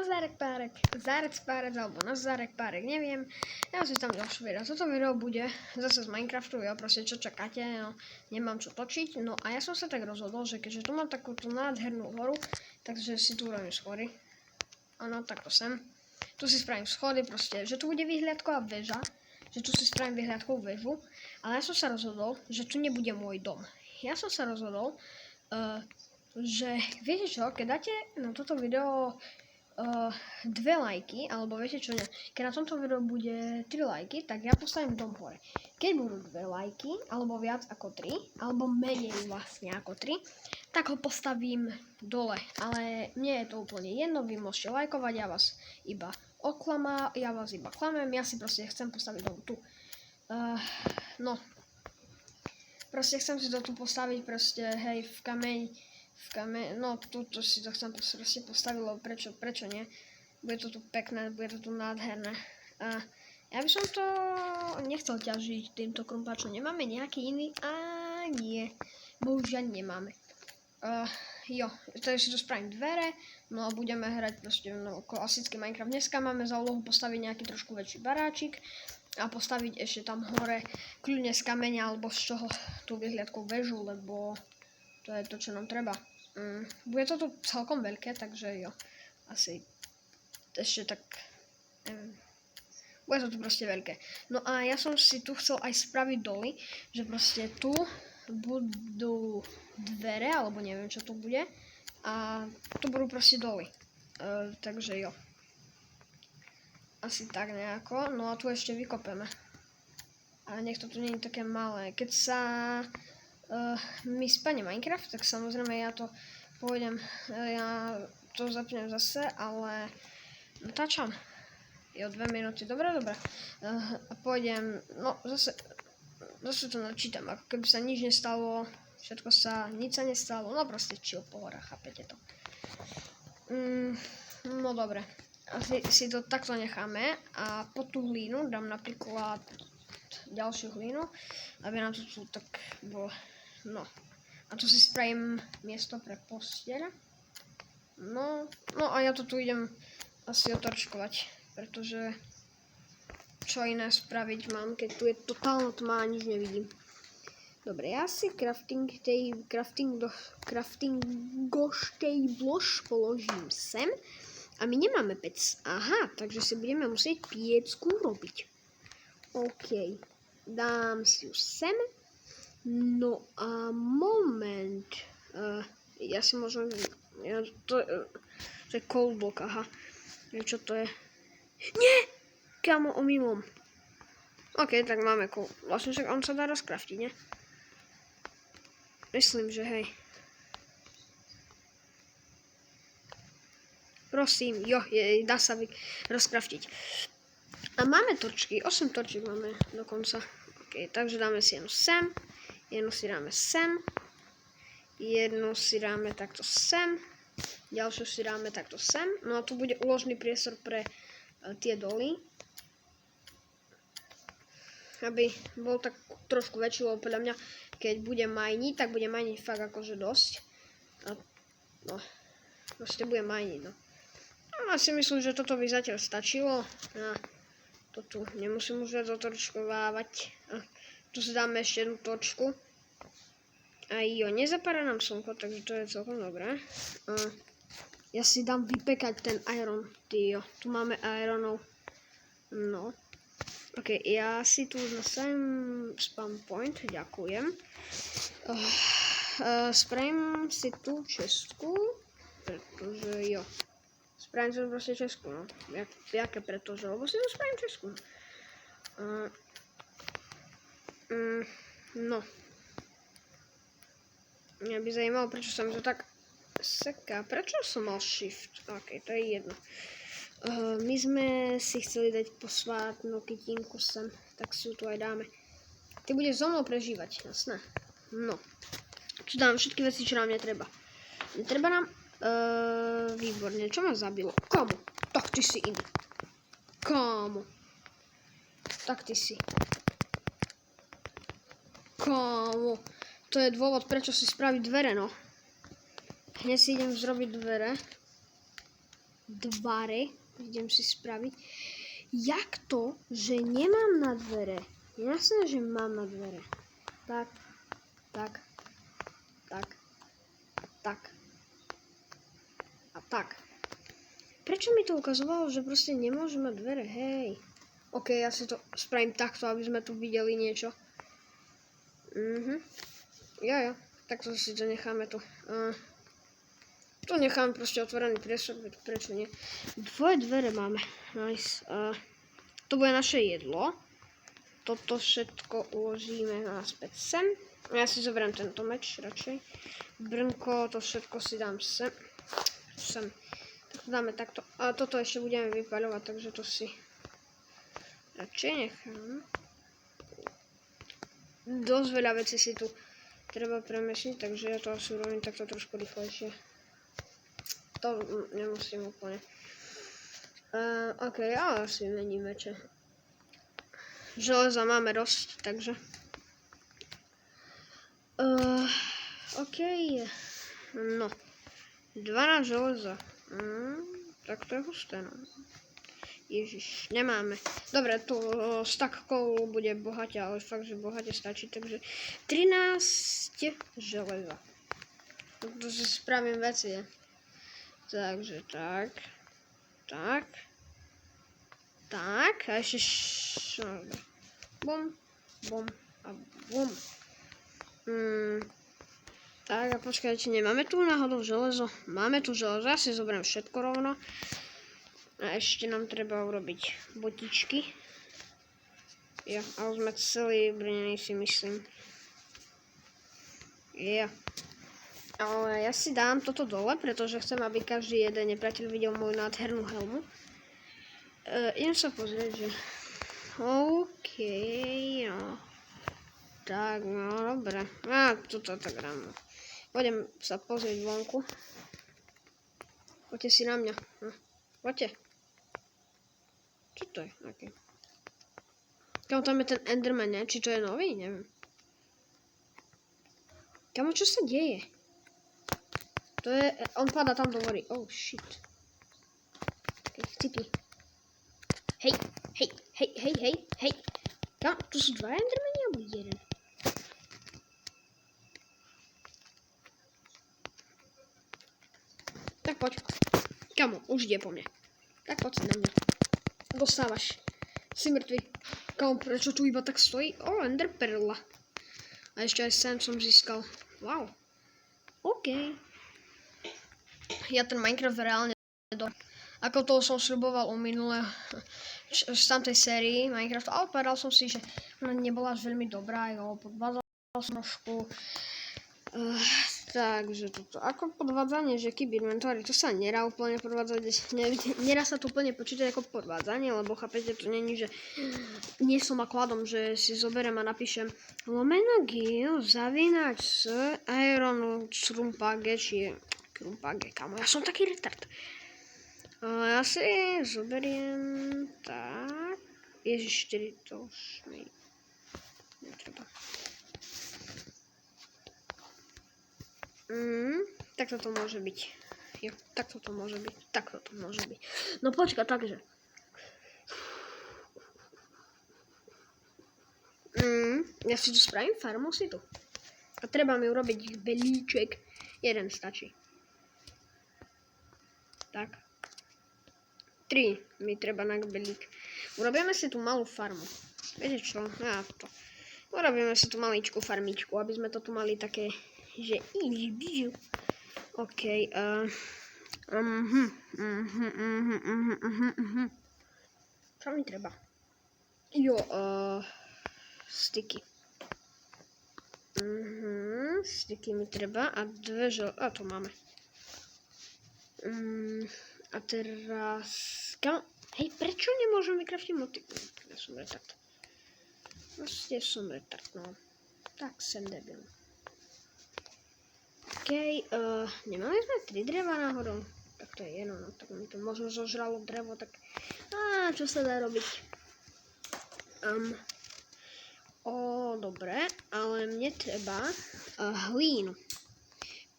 Zárek párek, alebo Nazárek párek, neviem. Ja si tam ďalšiu video. Toto video bude zase z Minecraftu, jo, proste čo čakáte, no, nemám čo točiť. No a ja som sa tak rozhodol, že keďže tu mám takúto nádhernú horu, takže si tu urobím schody. Áno, takto sem. Tu si spravím schody, proste, že tu bude vyhliadková väža, že tu si spravím vyhliadkovú väžu, ale ja som sa rozhodol, že tu nebude môj dom. Ja som sa rozhodol, že viete čo, keď dáte na toto video 2 lajky, alebo viete čo, ne, keď na tomto videu bude 3 lajky, tak ja postavím dom hore. Keď budú 2 lajky, alebo viac ako 3, alebo menej vlastne ako 3, tak ho postavím dole. Ale mne je to úplne jedno, vy môžete lajkovať, ja vás iba klamem, ja si proste chcem postaviť dom tu. No, proste chcem si to tu postaviť, proste, hej, v kameň, no, tuto si to chcem proste postaviť, lebo prečo nie? Bude to tu pekné, bude to tu nádherné. Ja by som to nechcel ťažiť týmto krumpáčom, nemáme nejaký iný? Nie, bohužiaľ nemáme. Jo, takže si to spravím dvere, no a budeme hrať proste klasický Minecraft. Dneska máme za úlohu postaviť nejaký trošku väčší baráčik a postaviť ešte tam hore kľudne z kameňa alebo z čoho tú vyhliadkovú väžu, lebo to je to, čo nám treba. Bude to tu celkom veľké, takže jo, asi ešte tak, neviem. Bude to tu proste veľké. No a ja som si tu chcel aj spraviť doly, že proste tu budú dvere, alebo neviem, čo to bude. A tu budú proste doly. Takže jo. Asi tak nejako. No a tu ešte vykopeme. A nech to tu nie je také malé. Keď sa mi spadne Minecraft, tak samozrejme ja to zapnem zase, ale natáčam. Jo, 2 minúty, dobre. A pôjdem, no zase to načítam, ako keby sa nič nestalo, nič sa nestalo, no proste chill, pohoda, chápete to. No dobre, asi si to takto necháme a pod tú hlínu dám napríklad ďalšiu hlínu, aby nám to tu tak bolo, no. A tu si spravím miesto pre posteľ. No a ja to tu idem asi otorčkovať, pretože čo iné spraviť mám, keď tu je totálna tma a nič nevidím. Dobre, ja si craftingoštej blož položím sem. A my nemáme pec. Aha, takže si budeme musieť piecku robiť. OK, dám si ju sem. No a moment. Ja si môžem... to je cold block, aha. Čo to je? Nie! Kamo, omylom. OK, tak máme cold. Vlastne však on sa dá rozkraftiť, ne? Myslím, že hej. Prosím, jo, dá sa rozkraftiť. A máme torčky, 8 torčiek máme dokonca. OK, takže dáme si jednu sem, jednu si dáme sem, jednu si dáme takto sem, ďalšiu si dáme takto sem. No a tu bude úložný priestor pre tie doly. Aby bol tak trošku väčší, lebo podľa mňa, keď bude majniť, tak bude majniť fakt akože dosť. No, proste bude majniť, no. Ja si myslím, že toto by zatiaľ stačilo. To tu nemusím už viac otorčkovávať. Tu si dáme ešte jednu točku. A jo, nezapára nám slnko, takže to je celkom dobré. Ja si dám vypekať ten iron. Tyjo, tu máme ironov. No. OK, ja si tu nastavím spawn point, ďakujem. Spravím si tú čestku, pretože jo. Spravím si to proste česku, no. Jaké pretože, lebo si to spravím česku. No. Mňa by zajímalo, prečo sa mi to tak seká. Prečo som mal shift? OK, to je jedno. My sme si chceli dať posvátnu kytinku sem, tak si ju tu aj dáme. Ty budeš so mnou prežívať, jasné. No. Tu dám všetky veci, čo nám netreba. Netreba nám... výborne, čo ma zabilo? Kámo, tak ty si iný. Kámo. Tak ty si. Kámo. To je dôvod, prečo si spraviť dvere, no. Hneď si idem zrobiť dvere. dvare. Idem si spraviť. Jak to, že nemám na dvere? Jasné, že mám na dvere. Tak. A tak. Prečo mi to ukazovalo, že proste nemôžem mať dvere? Hej. OK, ja si to spravím takto, aby sme tu videli niečo. Jo. Takto si to necháme tu. Tu necháme proste otvorený priestor, prečo nie? Dvoje dvere máme. Nice. To bude naše jedlo. Toto všetko uložíme naspäť sem. Ja si zoberiem tento meč radšej. Brnko, to všetko si dám sem. Tak to dáme takto. A toto ešte budeme vypaľovať, takže to si radšej nechám. Dosť veľa vecí si tu treba premiesniť, takže ja to asi urobím takto trošku rýchlejšie. To nemusím úplne. OK, ale asi mením meče. Železa máme dosť, takže. OK. No. 12 železa. Tak to je husté, no. Ježiš, nemáme. Dobre, tu stack coal bude bohate, ale fakt, že bohate stačí, takže 13 železa. To si spravím veci, je. Takže tak. A ešte bum a bum. Tak a počkajte, nemáme tu náhodou železo? Máme tu železo, ja si zoberiem všetko rovno. A ešte nám treba urobiť botičky. Ja, ale sme celý brnení, si myslím. Ja. Ale ja si dám toto dole, pretože chcem, aby každý jeden nepriateľ videl moju nádhernú helmu. Idem sa pozrieť, že... OK, no. Tak, no, dobre. Toto tak ráno. Poďem sa pozrieť vonku. Poďte si na mňa. Poďte. Čo to je? Okay. Kamo, tam je ten Enderman, ne? Či to je nový? Neviem. Kamo, čo sa deje? To je... On padá tam do vody. Oh, shit. Okay, cíti. Hej. Kamo, tu sú dva Endermani alebo jeden? Tak poď. Kamo, už ide po mne. Tak poď si na mňa. Dostávaš. Si mŕtvy. Kamo, prečo tu iba tak stojí? Ender perla. A ešte aj sem som získal. Wow. OK. Ja ten Minecraft reálne ako toho som sľuboval u minulého z tamtej sérii Minecraftu, ale povedal som si, že ona nebola až veľmi dobrá, jo, podvádzal som trošku. Takže toto, ako podvádzanie, že keep inventory, to sa nedá úplne podvádzať, nedá sa to úplne počítať ako podvádzanie, lebo chápete, to není, že nie som akladom, že si zoberiem a napíšem _gil zavinač s iron krumpage, či krumpage, kamo, ja som taký retard. Ja si zoberiem tak, ježiš, 4 to už mi netreba. Takto to môže byť. Jo, takto to môže byť. No počka, takže. Ja si tu spravím farmu si tu. A treba mi urobiť belíček. Jeden stačí. Tak. 3 mi treba na belík. Urobíme si tu malú farmu. Viete čo? Ja to. Urobíme si tu maličkú farmičku, aby sme to tu mali také... že easy. OK. Čo mi treba? Jo, sticky. Sticky mi treba a dve a to máme. A teraz... Hej, prečo nemôžem vykraftiť motiku? Ja som retard. Proste som retard, no. Tak sem debil. OK, nemali sme 3 dreva náhodou? Tak to je jedno, no, tak mi to možno zožralo drevo, tak... čo sa dá robiť? Dobre, ale mne treba hlínu.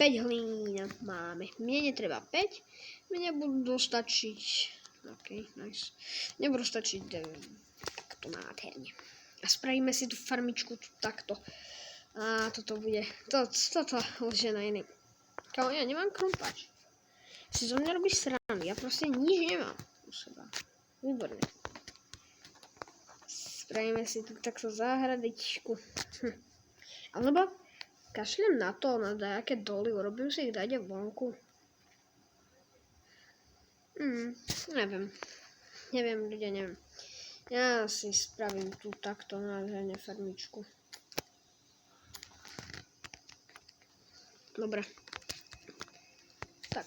5 hlín máme. Mne netreba 5, Mne budú stačiť. OK, nice. Mne budú stačiť takto nádherne. A spravíme si tú farmičku tu takto. A toto bude. Toto už je na iný. Kámo, ja nemám krumpáč. Si zo mňa robíš srandy. Ja proste nič nemám u seba. Výborné. Spravíme si tu takto záhradičku. Alebo kašlem na to, na dajaké doly. Urobím si ich dať vonku. Neviem. Neviem, ľudia, neviem. Ja si spravím tu takto nádherne farmičku. Dobre. Tak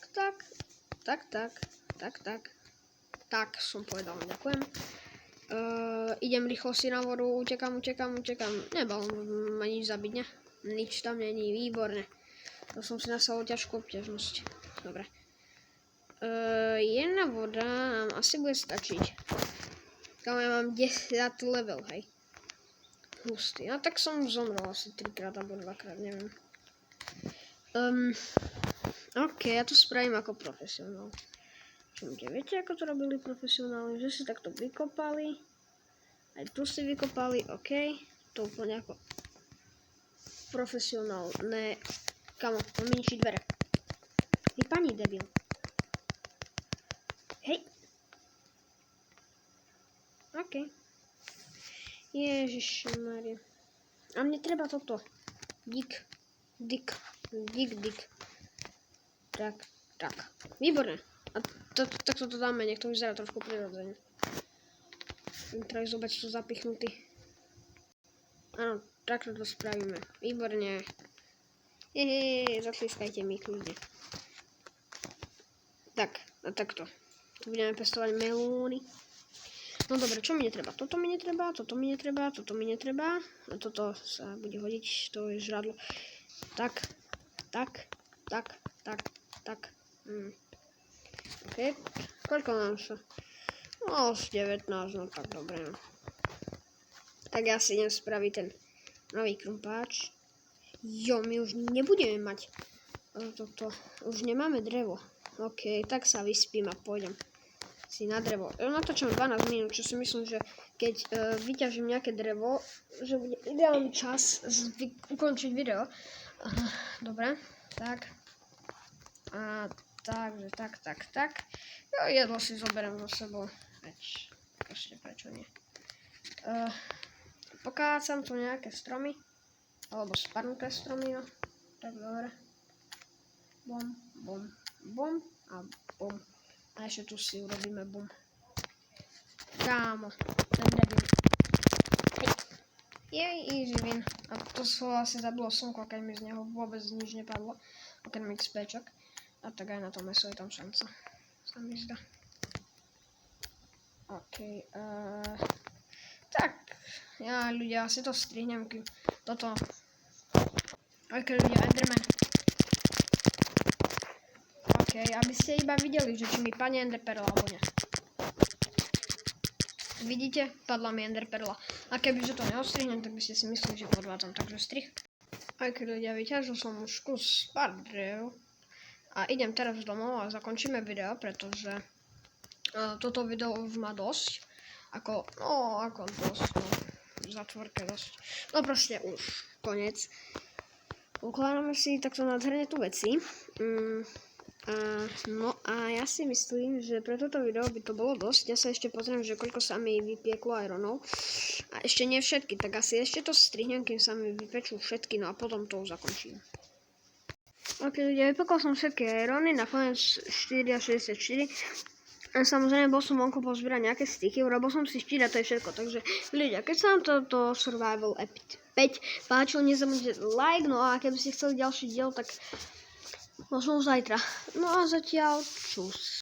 som povedal, ďakujem. Idem rýchlo si na vodu, utekám. Nebal ma nič zabiť, ne? Nič tam není, výborné. To som si nasadol ťažkú obťažnosť. Dobre. Jedna voda nám asi bude stačiť. Kámo, ja mám 10 level, hej. Hustý. No tak som zomrel asi 3-krát alebo 2-krát, neviem. OK, ja to spravím ako profesionál. Viete, ako to robili profesionáli? Že si takto vykopali. Aj tu si vykopali, OK. To úplne ako profesionál. Ne, kamo, on mi ničí dvere. Vypadni, debil. Hej. OK. Ježišmaria. A mne treba toto. Dik. Tak. Výborné. A takto to dáme, nech to vyzerá trošku prirodzene. Treba zobrať tu zapichnutý. Áno, takto to spravíme. Výborne. Zatlískajte mi kľudne. Tak, a takto. Tu budeme pestovať melóny. No dobre, čo mi netreba? Toto mi netreba. A toto sa bude hodiť, to je žradlo. Tak. OK. Koľko nám sa? No, už 19, no tak dobre. No. Tak ja si idem spraviť ten nový krumpáč. Jo, my už nebudeme mať toto. Už nemáme drevo. OK, tak sa vyspím a pôjdem si na drevo. Natáčam 12 minút, čo si myslím, že keď vyťažím nejaké drevo, že bude ideálny čas ukončiť video. Dobre, tak. A takže, tak. Jo, jedlo si zoberiem so sebou. Ešte prečo nie. Pokácam tu nejaké stromy. Alebo spadnuté stromy, no. Tak dobre. Bom a bom. A ešte tu si urobíme bum. Kámo, ten debil. Jej, easy win. A to asi zabilo slnko, keď mi z neho vôbec nič nepadlo. Okrem XPčok. A tak aj na to meso je tam šanca. Sa mi zdá. OK. Tak. Ja ľudia, asi to strihnem. Toto. OK, ľudia, Enderman. OK, aby ste iba videli, že či mi padne enderperla alebo nie. Vidíte? Padla mi enderperla. A kebyže to neostrihnem, tak by ste si mysleli, že podvádzam. Takže strih. OK, ľudia, vyťažil som už kus pár drev. A idem teraz domov a zakončíme video, pretože toto video už má dosť. Ako dosť. V zatvorke dosť. No proste už. Koniec. Ukladáme si takto nádherne tu veci. No a ja si myslím, že pre toto video by to bolo dosť. Ja sa ešte pozriem, že koľko sa mi vypieklo ironov. A ešte nie všetky, tak asi ešte to strihnem, kým sa mi vypečú všetky, no a potom to už zakončím. Ok, ľudia, vypekol som všetky irony, nakoniec 4 a 64. A samozrejme, bol som vonku pozbierať nejaké sticky, urobil som si štít a to je všetko. Takže ľudia, keď sa vám toto Survival Epic 5 páčilo, nezabudnite like, no a keby ste chceli ďalší diel, tak možno zajtra. No a zatiaľ čus.